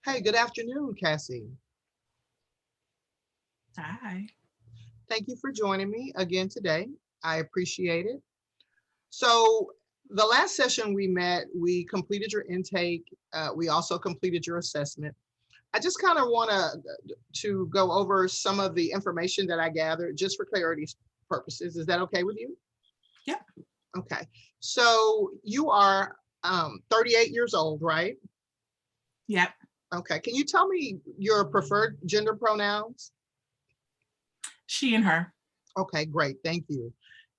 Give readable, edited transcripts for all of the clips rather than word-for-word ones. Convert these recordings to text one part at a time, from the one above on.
Hey, good afternoon, Cassie. Hi. Thank you for joining me again today. I appreciate it. So, the last session we met, we completed your intake. We also completed your assessment. I just kind of want to go over some of the information that I gathered just for clarity's purposes. Is that okay with you? Yep. Okay. So, you are 38 years old, right? Yep. Okay. Can you tell me your preferred gender pronouns? She and her. Okay, great. Thank you.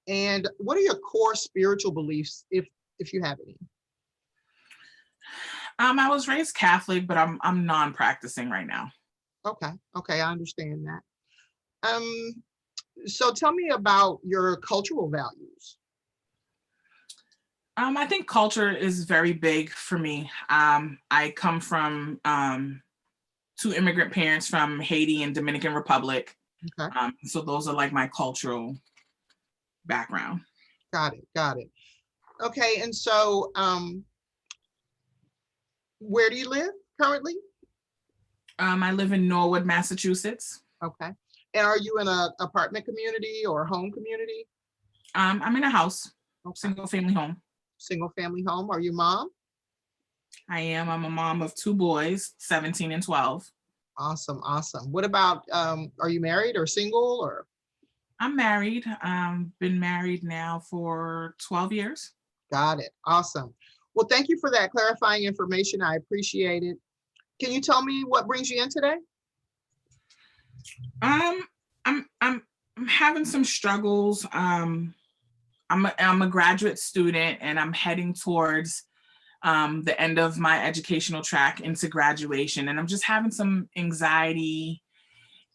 And what are your core spiritual beliefs, if you have any? I was raised Catholic, but I'm non-practicing right now. Okay, okay, I understand that. Um, so tell me about your cultural values. I think culture is very big for me. I come from two immigrant parents from Haiti and Dominican Republic. Okay, So those are like my cultural background. got it, got it. Okay, and so where do you live currently? I live in Norwood, Massachusetts. Okay, and are you in a apartment community or home community? I'm in a house, Okay, single family home. single family home. Are you mom? I am. I'm a mom of two boys, 17 and 12. Awesome, awesome. What about are you married or single or? I'm married. Been married now for 12 years. Got it. Awesome. Well, thank you for that clarifying information. I appreciate it. Can you tell me what brings you in today? Um, I'm having some struggles. I'm a graduate student and I'm heading towards the end of my educational track into graduation, and I'm just having some anxiety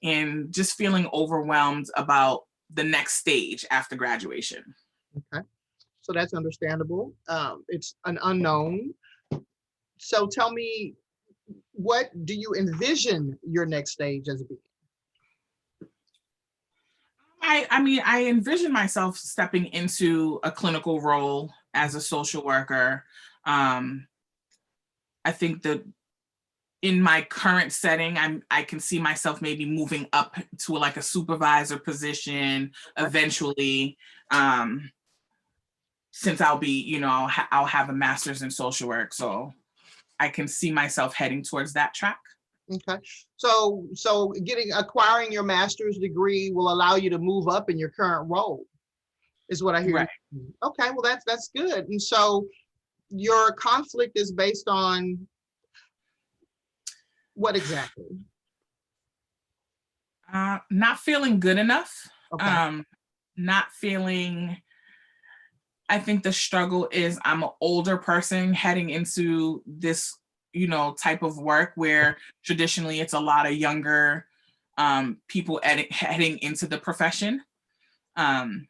and just feeling overwhelmed about the next stage after graduation. Okay, so that's understandable. It's an unknown. So tell me, what do you envision your next stage as being? I mean, I envision myself stepping into a clinical role as a social worker. Um, I think that in my current setting, I can see myself maybe moving up to like a supervisor position eventually. Um, since I'll be, I'll have a master's in social work, so I can see myself heading towards that track. Okay, so acquiring your master's degree will allow you to move up in your current role, is what I hear you Right. saying. Okay, well that's good. And so your conflict is based on what exactly? Not feeling good enough. Okay. Um, not feeling. I think the struggle is I'm an older person heading into this, type of work where traditionally it's a lot of younger people heading into the profession. Um,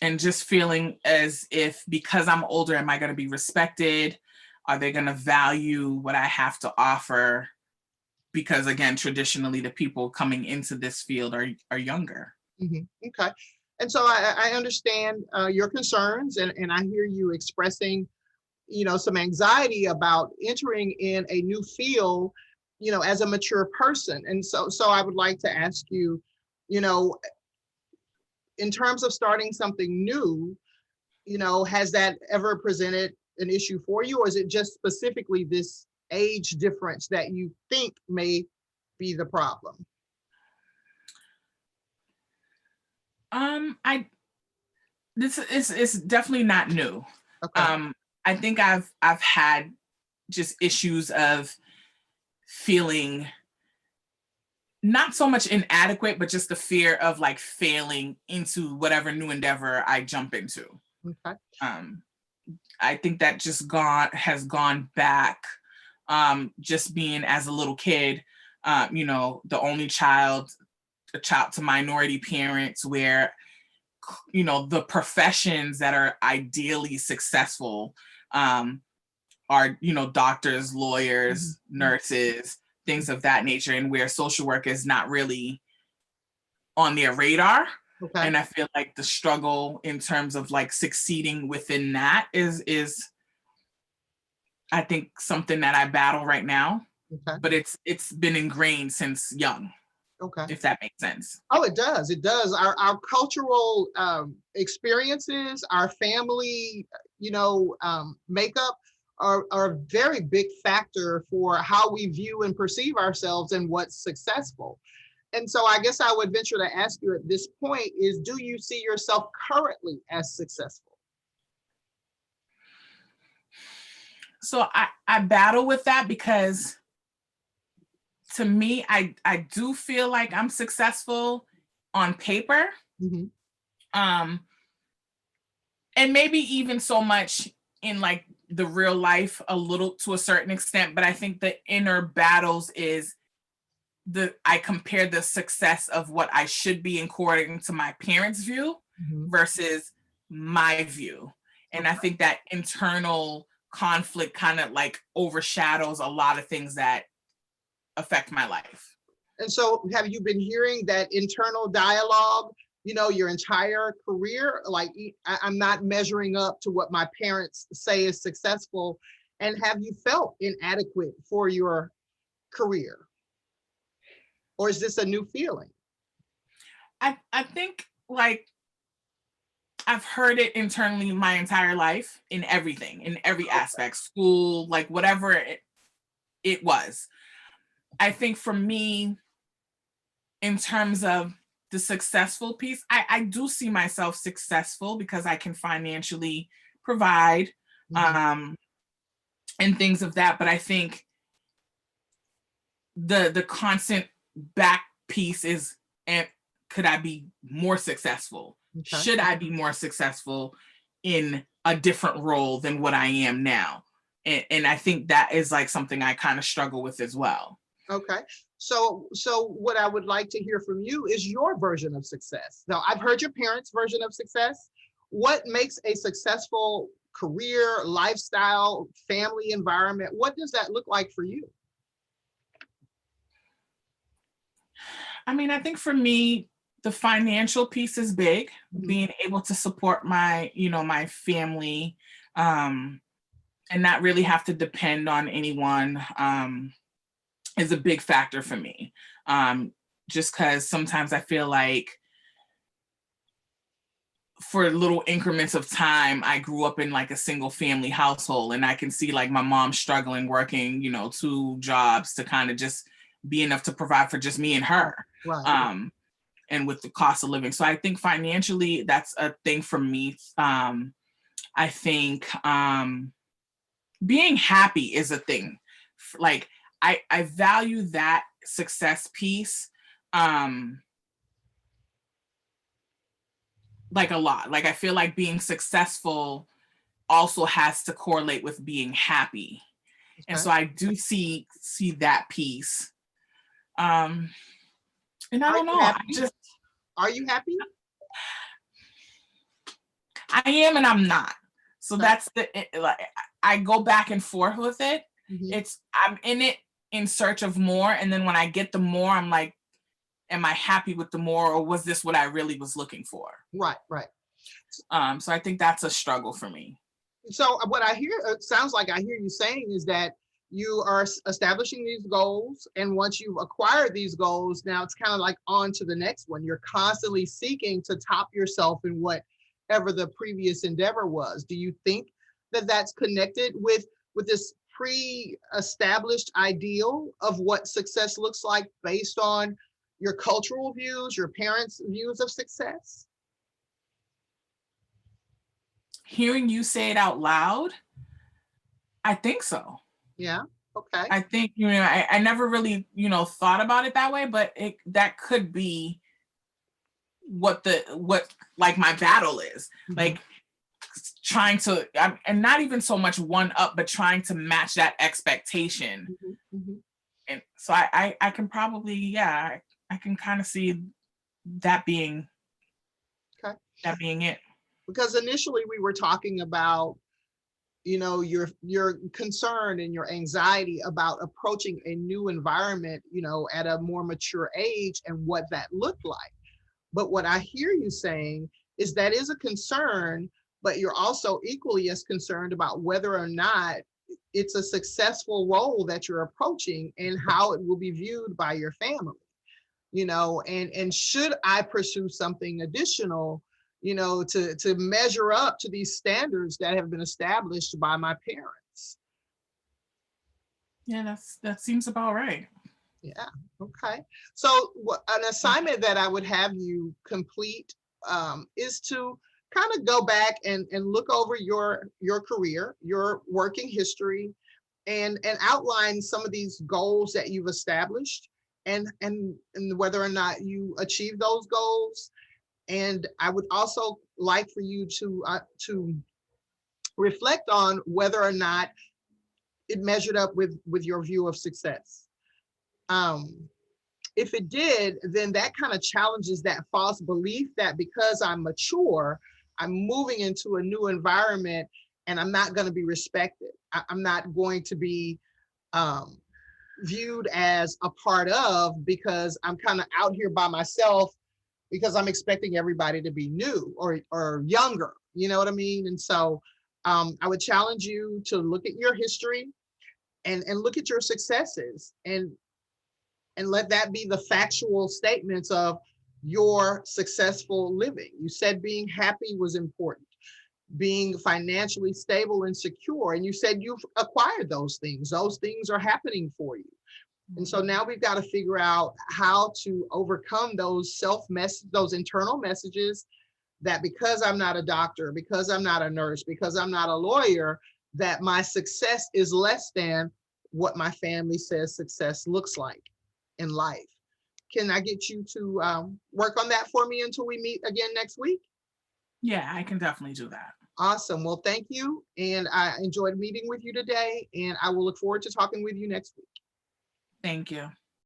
and just feeling as if because I'm older, am I going to be respected? Are they going to value what I have to offer? Because again, traditionally the people coming into this field are younger. Okay. And so I understand your concerns, and I hear you expressing, some anxiety about entering in a new field, as a mature person. And so I would like to ask you, you know, in terms of starting something new, has that ever presented an issue for you, or is it just specifically this age difference that you think may be the problem? I This is definitely not new. Okay. Um, I think I've had just issues of feeling not so much inadequate, but just the fear of like failing into whatever new endeavor I jump into. Okay. Um, I think that just has gone back. Just being as a little kid, the only child, a child to minority parents, where the professions that are ideally successful are doctors, lawyers, Mhm. nurses, things of that nature, and where social work is not really on their radar. Okay. And I feel like the struggle in terms of like succeeding within that is I think something that I battle right now. Okay. but it's been ingrained since young, Okay. if that makes sense. Oh, it does. It does. Our cultural experiences, our family, makeup are a very big factor for how we view and perceive ourselves and what's successful. And so I guess I would venture to ask you at this point is, do you see yourself currently as successful? So I battle with that because to me, I do feel like I'm successful on paper. Mhm. Um, and maybe even so much in like the real life a little to a certain extent, but I think the inner battles is I compare the success of what I should be according to my parents' view Mhm. versus my view. And I think that internal conflict kind of like overshadows a lot of things that affect my life. And so have you been hearing that internal dialogue, your entire career? Like, I'm not measuring up to what my parents say is successful. And have you felt inadequate for your career? Or is this a new feeling? I think like I've heard it internally my entire life in everything, in every aspect, school, like whatever it was. I think for me, in terms of the successful piece, I do see myself successful because I can financially provide Mhm. and things of that. But I think the constant back piece is, and could I be more successful? Okay. Should I be more successful in a different role than what I am now? And I think that is like something I kind of struggle with as well. Okay. So what I would like to hear from you is your version of success. Now, I've heard your parents' version of success. What makes a successful career, lifestyle, family environment? What does that look like for you? I mean, I think for me, the financial piece is big, Mhm. being able to support my family, um, and not really have to depend on anyone, is a big factor for me. Um, just because sometimes I feel like for little increments of time, I grew up in like a single family household, and I can see like my mom struggling, working, two jobs to kind of just be enough to provide for just me and Right. her. Right. Um, and with the cost of living. So I think financially, that's a thing for me. I think being happy is a thing. Like I value that success piece like a lot. Like I feel like being successful also has to correlate with being happy. And Okay. so I do see that piece. Um, and I Are don't you know. happy? Are you happy? I am and I'm not. So Okay. that's like I go back and forth with it. Mhm. I'm in it in search of more, and then when I get the more, I'm like, am I happy with the more, or was this what I really was looking for? Right. Right. So I think that's a struggle for me. So what I hear, it sounds like I hear you saying is that you are establishing these goals, and once you've acquired these goals, now it's kind of like on to the next one. You're constantly seeking to top yourself in whatever the previous endeavor was. Do you think that that's connected with this pre-established ideal of what success looks like based on your cultural views, your parents' views of success? Hearing you say it out loud, I think so. Yeah. Okay. I think I never really thought about it that way, but that could be what like my battle is. Mhm. Like trying to and not even so much one up, but trying to match that expectation. Mhm. Mhm. And so I can probably, yeah, I can kind of see that being Okay. that being it. Because initially we were talking about your concern and your anxiety about approaching a new environment at a more mature age and what that looked like. But what I hear you saying is that is a concern, but you're also equally as concerned about whether or not it's a successful role that you're approaching and how it will be viewed by your family, and should I pursue something additional, to measure up to these standards that have been established by my parents. Yeah, that seems about right. Yeah. Okay. So an assignment that I would have you complete is to kind of go back and look over your career, your working history, and outline some of these goals that you've established, and whether or not you achieve those goals. And I would also like for you to reflect on whether or not it measured up with your view of success. Um, if it did, then that kind of challenges that false belief that because I'm mature, I'm moving into a new environment and I'm not going to be respected. I'm not going to be um, viewed as a part of, because I'm kind of out here by myself, because I'm expecting everybody to be new or younger. You know what I mean? And so I would challenge you to look at your history and look at your successes, and let that be the factual statements of your successful living. You said being happy was important, being financially stable and secure. And you said you've acquired those things. Those things are happening for you. And so now we've got to figure out how to overcome those those internal messages that because I'm not a doctor, because I'm not a nurse, because I'm not a lawyer, that my success is less than what my family says success looks like in life. Can I get you to work on that for me until we meet again next week? Yeah, I can definitely do that. Awesome. Well, thank you. And I enjoyed meeting with you today, and I will look forward to talking with you next week. Thank you.